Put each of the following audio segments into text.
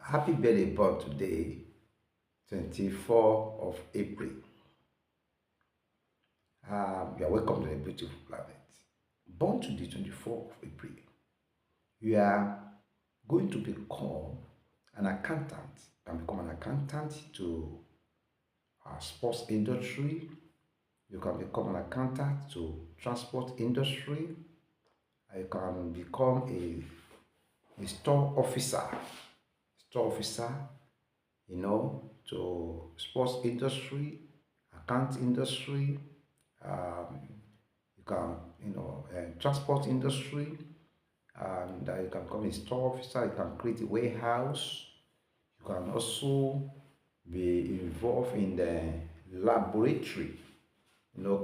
Happy birthday born today, 24th of April. You are welcome to the beautiful planet. Born today, 24th of April, you are going to become an accountant. You can become an accountant to sports industry. You can become an accountant to transport industry. You can become a store officer, to sports industry, account industry, um, you can, transport industry, and you can become a store officer, you can create a warehouse, you can also be involved in the laboratory,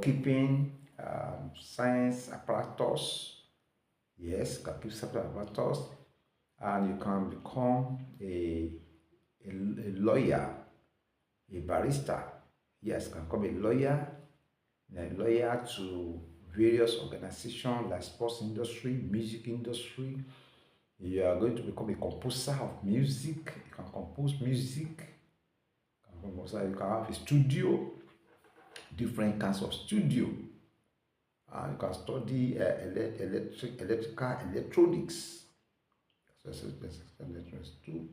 keeping science apparatus. Yes, you can keep science apparatus, and you can become a lawyer, a barrister. Yes, you can become a lawyer to various organizations like sports industry, music industry. You are going to become a composer of music. You can compose music. You can have a studio, different kinds of studio. You can study electrical electronics. Electronics too.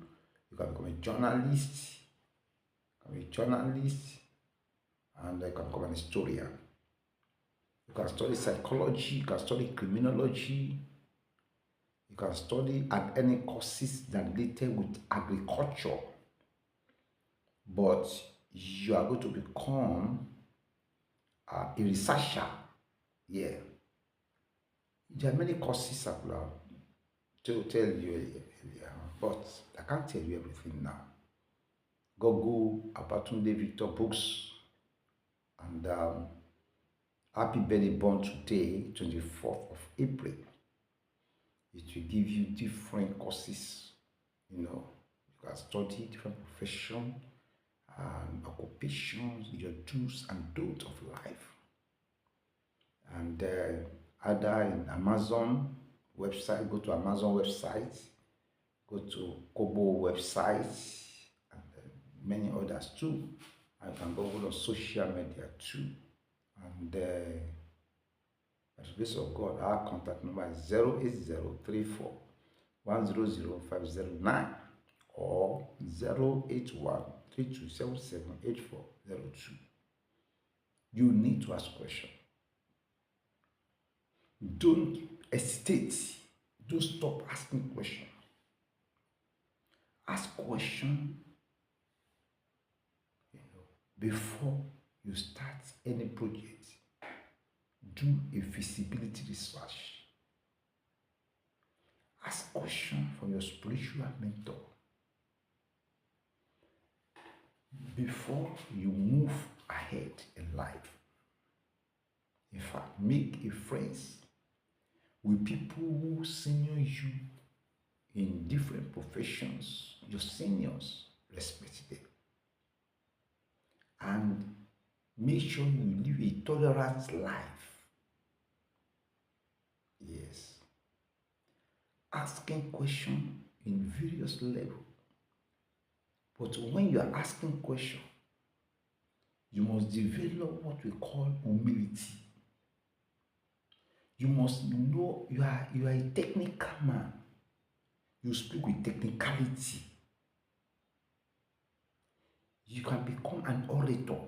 You can become a journalist. And you can become an historian. You can study psychology. You can study criminology. You can study at any courses that related with agriculture. But you are going to become a researcher. Yeah. There are many courses I could have to tell you earlier, but I can't tell you everything now. Google Abatunde Victor books, and happy birthday born today, 24th of April. It will give you different courses. You can study different professions and occupations, your do's and don'ts of life. And either in Amazon website, go to Amazon website, go to Kobo website, and many others too. And you can go on social media too. And by the grace of God, our contact number is 08034 100 or 081 You need to ask questions. Don't hesitate. Don't stop asking questions. Ask questions before you start any project. Do a feasibility research. Ask questions from your spiritual mentor before you move ahead in life. In fact, make a friends with people who senior you in different professions. Your seniors, respect them. And make sure you live a tolerant life. Yes. Asking questions in various levels. But when you are asking questions, you must develop what we call humility. You must know you are a technical man. You speak with technicality. You can become an orator.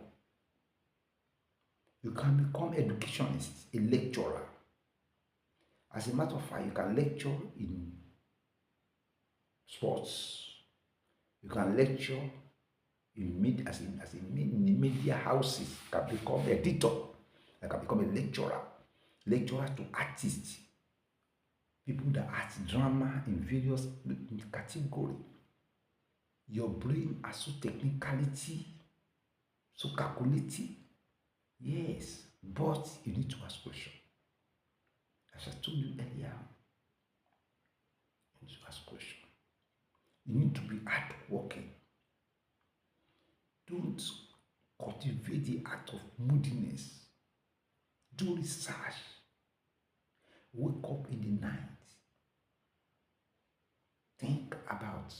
You can become educationist, a lecturer. As a matter of fact, you can lecture in sports. You can lecture in media houses. You can become an editor. You can become a lecturer. Lecturer to artists. People that act drama in various categories. Your brain has so technicality, so calculative. Yes, but you need to ask questions. As I told you earlier, you need to ask questions. You need to be hardworking. Don't cultivate the act of moodiness. Do research. Wake up in the night. Think about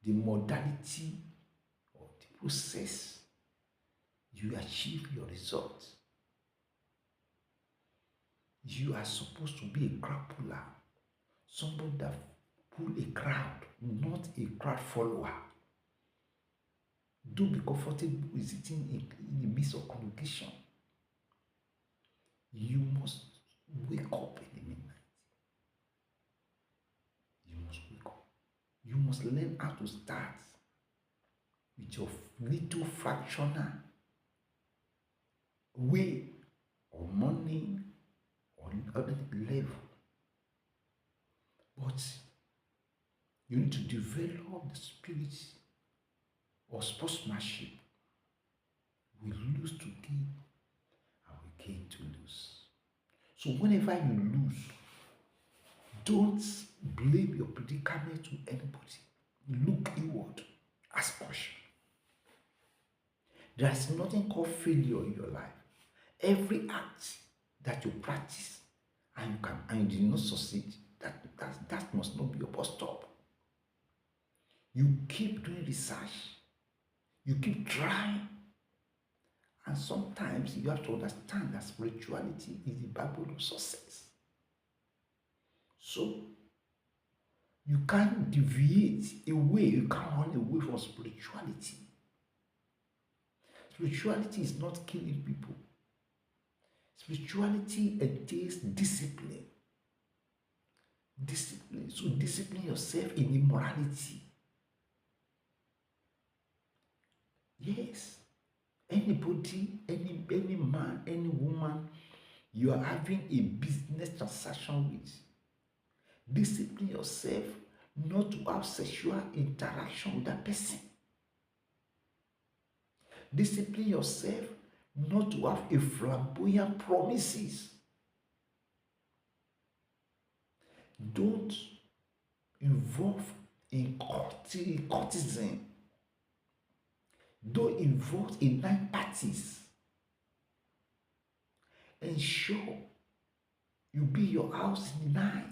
the modality or the process you achieve your results. You are supposed to be a crowd puller, somebody that pull a crowd, not a crowd follower. Don't be comfortable with sitting in the midst of congregation. You must wake up in the midnight. You must wake up. You must learn how to start with your little fractional way or money or other level. But you need to develop the spirit of sportsmanship. We lose to gain and we gain to lose. So whenever you lose, don't blame your predicament to anybody. Look inward. Ask question. There is nothing called failure in your life. Every act that you practice and you did not succeed, that must not be your bus stop. You keep doing research. You keep trying. And sometimes you have to understand that spirituality is the Bible of success. So you can't deviate away, you can't run away from spirituality. Spirituality is not killing people. Spirituality entails discipline. Discipline. So discipline yourself in immorality. Yes. Anybody, any man, any woman you are having a business transaction with, discipline yourself not to have sexual interaction with that person. Discipline yourself not to have a flamboyant promises. Don't involve in courtesan. Don't involve in night parties. Ensure you be your house in the night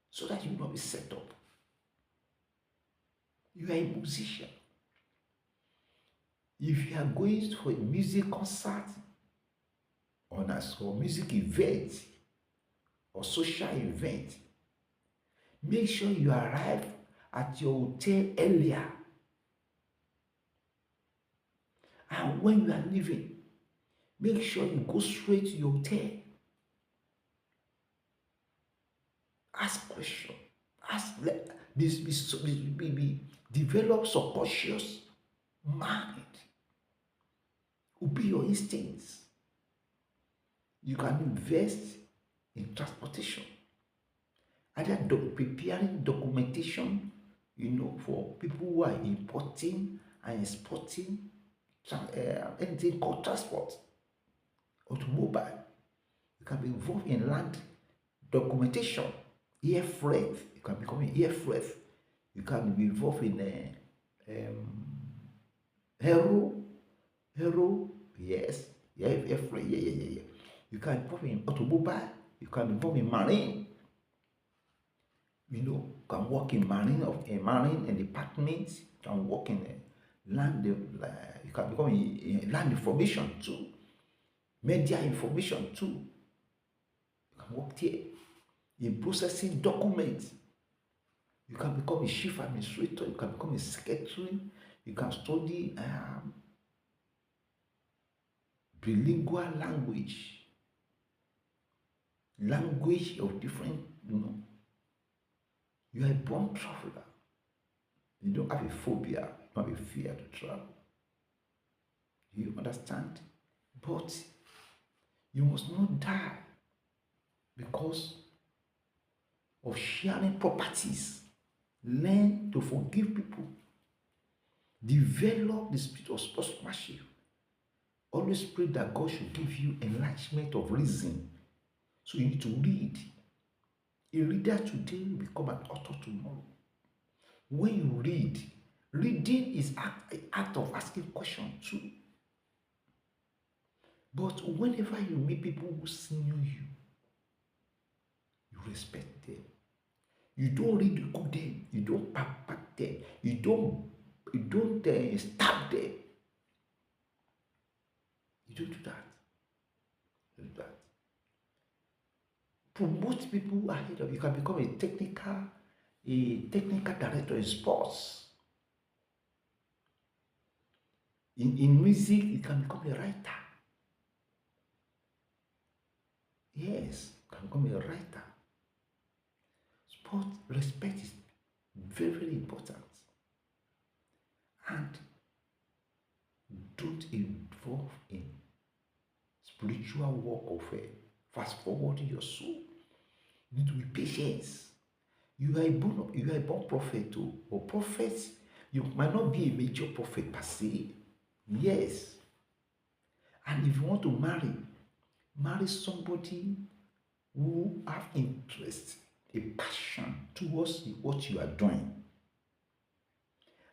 so that you will not be set up. You are a musician. If you are going for a music concert or music event or social event, make sure you arrive at your hotel earlier. And when you are leaving, make sure you go straight to your hotel. Ask questions. Develop subconscious mind. Obey your instincts. You can invest in transportation. Either preparing documentation, for people who are importing and exporting anything called transport, automobile. You can be involved in land documentation, air freight. You can become an air freight. You can be involved in hero, yes, air freight, yeah. You can be involved in automobile. You can be involved in marine. You can work in marine department. You can work in land. You can become in land information too, media information too. You can work there in processing documents. You can become a chief administrator. You can become a secretary. You can study bilingual language of different. You are a born traveler. You don't have a phobia. You don't have a fear to travel. You understand? But you must not die because of sharing properties. Learn to forgive people. Develop the spirit of sportsmanship. Always pray that God should give you enlightenment of reason. So you need to read. A reader today will become an author tomorrow. When you read, reading is an act of asking questions too. But whenever you meet people who senior you, you respect them. You don't read to them. You don't backpack them. don't stab them. You don't do that. You don't do that. Promote people ahead of you. You can become a technical director in sports. In music, you can become a writer. Yes, you can become a writer. Sport respect is very, very important. And don't involve in spiritual work of fast forwarding your soul. You need to be patient. You are a born prophet too. Or prophets, you might not be a major prophet per se. Yes. And if you want to marry somebody who have interest, a passion towards what you are doing.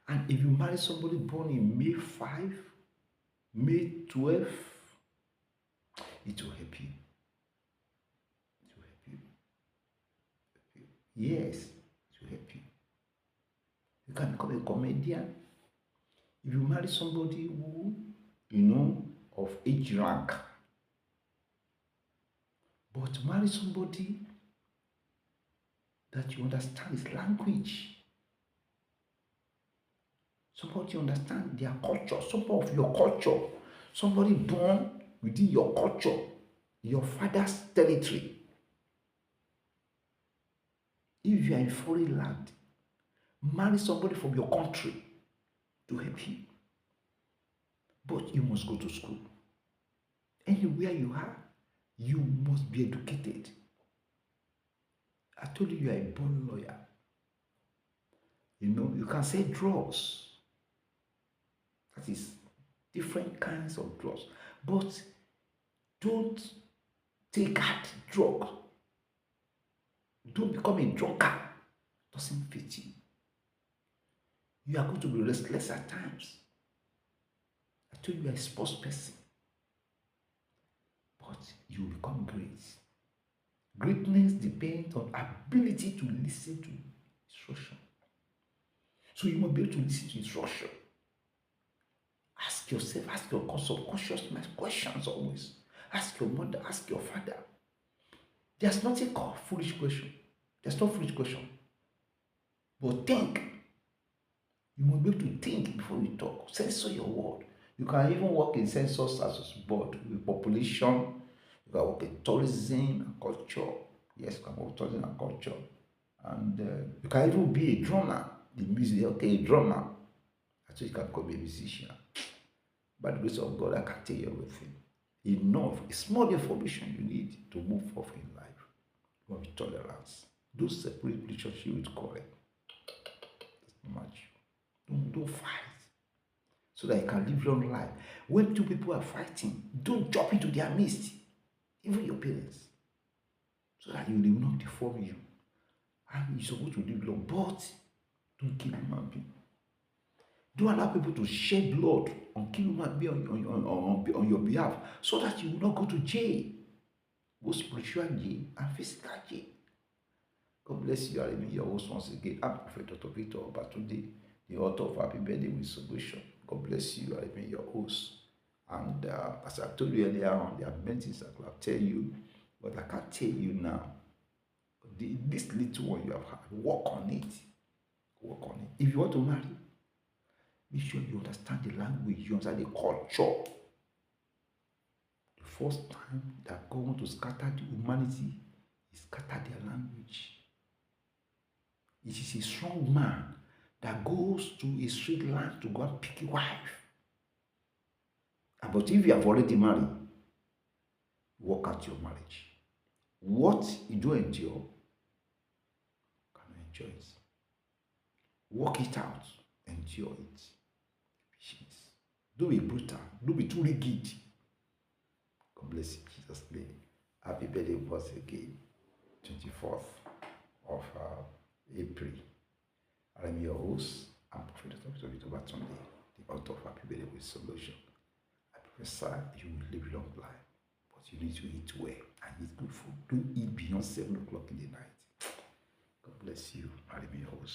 And if you marry somebody born in May 5, May 12, it will help you. It will help you. Yes, it will help you. You can become a comedian. If you marry somebody who, of age rank, but marry somebody that you understand his language, somebody understand their culture, some of your culture, somebody born within your culture, your father's territory. If you are in foreign land, marry somebody from your country to help you. But you must go to school. Anywhere you are, you must be educated. I told you are a born lawyer. You can say drugs. That is different kinds of drugs. But don't take hard drug. Don't become a drunkard. Doesn't fit you. You are going to be restless at times. I told you are a sports person. But you will become great. Greatness depends on ability to listen to instruction. So you must be able to listen to instruction. Ask yourself, ask your subconscious questions always. Ask your mother, ask your father. There's nothing called foolish question. There's no foolish question. But think. You must be able to think before you talk. Censor your word. You can even work in census as a board with population. You can work in tourism and culture. Yes, you can work tourism and culture. And you can even be a drummer. The music, okay, a drummer. Actually, you can become a musician. By the grace of God, I can tell you everything. Enough. It's more information you need to move forward in life. You want tolerance. Don't separate relationship with correct. It's too much. Don't fight. So that you can live long life. When two people are fighting, don't jump into their midst. Even your parents. So that you will not deform you. And you're supposed to live long. But don't kill human being. Don't allow people to shed blood on kill human being on your behalf, so that you will not go to jail, both spiritual jail and physical jail. God bless you. I remain your host once again. I'm Prophet Dr. Victor Obatunde, the author of Happy Birthday with Solution. God bless you. I remain your host. And as I told you earlier on, there are many things I could have tell you, but I can't tell you now. This little one you have had, work on it. Work on it. If you want to marry, make sure you understand the language, you understand the culture. The first time that God wants to scatter the humanity, He scattered their language. It is a strong man that goes to a straight land to go and pick a wife. But if you have already married, work out your marriage. What you don't endure, you cannot enjoy it. Work it out, endure it. Patience. Don't be brutal. Don't be too rigid. God bless you, Jesus' name. Happy birthday once again, 24th of April. I am your host. I'm Prophet Dr. Victor Obatunde, the author of Happy Birthday with Solution. I prophesy you will live long life, but you need to eat well and eat good food. Don't eat beyond 7 o'clock in the night. God bless you. I am your host.